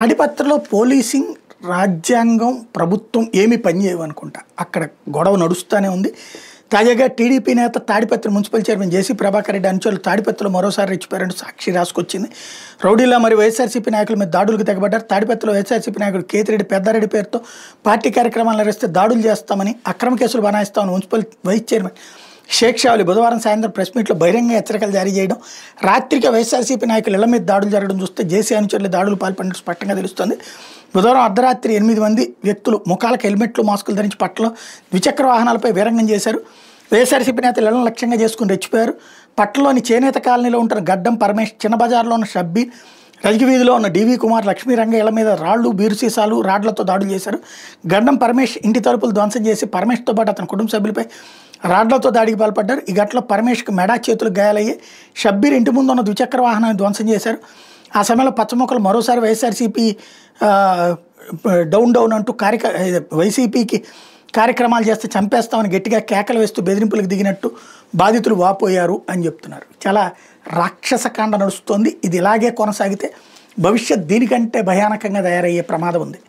తాడిపత్రిలో పోలీసింగ్, రాజ్యాంగం, ప్రభుత్వం ఏమీ పనిచేయవనుకుంటా. అక్కడ గొడవ నడుస్తూనే ఉంది. తాజాగా టీడీపీ నేత తాడిపత్రి మున్సిపల్ చైర్మన్ జేసీ ప్రభాకర్ రెడ్డి అనుచరులు తాడిపత్రిలో మరోసారి రెచ్చిపోయారంటూ సాక్షి రాసుకొచ్చింది. రౌడీలా మరి వైఎస్ఆర్సీపీ నాయకుల మీద దాడులకు తెగబడ్డారు. తాడిపత్రిలో వైఎస్ఆర్సీపీ నాయకుడు కేతిరెడ్డి పెద్దారెడ్డి పేరుతో పార్టీ కార్యక్రమాలు నిర్వహిస్తే దాడులు చేస్తామని, అక్రమ కేసులు బనాయిస్తామని municipal vice chairman Sheikh Shavali బుధవారం సాయంత్రం ప్రెస్ మీట్లో బహిరంగ హెచ్చరికలు జారీ చేయడం, రాత్రికి వైఎస్ఆర్సీపీ నాయకులు ఇళ్ల మీద దాడులు జరగడం చూస్తే జేసీ అనుచరులు దాడులు పాల్పడినట్టు స్పష్టంగా తెలుస్తోంది. బుధవారం అర్ధరాత్రి 8 మంది వ్యక్తులు ముఖాలకు హెల్మెట్లు, మాస్కులు ధరించి పట్టణంలో ద్విచక్ర వాహనాలపై వీరంగం చేశారు. వైఎస్ఆర్సీపీ నేతలు ఇళ్లను లక్ష్యంగా చేసుకుని రెచ్చిపోయారు. పట్టణంలోని చేనేత కాలనీలో ఉంటున్న గడ్డం పరమేష్, చిన్న బజార్లో ఉన్న షబ్బీర్, రజగివీధిలో ఉన్న డివి కుమార్, లక్ష్మీరంగ ఇళ్ల మీద రాళ్లు, బీరు సీసాలు, రాడ్లతో దాడులు చేశారు. గడ్డం పరమేష్ ఇంటి తలుపులు ధ్వంసం చేసి పరమేష్తో పాటు అతని కుటుంబ సభ్యులపై రాడ్లతో దాడికి పాల్పడ్డారు. ఈ ఘటనలో పరమేష్కి మెడా, చేతులు గాయాలయ్యాయి. షబ్బీర్ ఇంటి ముందు ఉన్న ద్విచక్ర వాహనాన్ని ధ్వంసం చేశారు. ఆ సమయంలో పచ్చమొక్కలు మరోసారి వైఎస్ఆర్సీపీ డౌన్ అంటూ వైసీపీకి కార్యక్రమాలు చేస్తే చంపేస్తామని గట్టిగా కేకలు వేస్తూ బెదిరింపులకు దిగినట్టు బాధితులు వాపోయారు అని చెప్తున్నారు. చాలా రాక్షసకాండ నడుస్తోంది. ఇది ఇలాగే కొనసాగితే భవిష్యత్ దీనికంటే భయానకంగా తయారయ్యే ప్రమాదం ఉంది.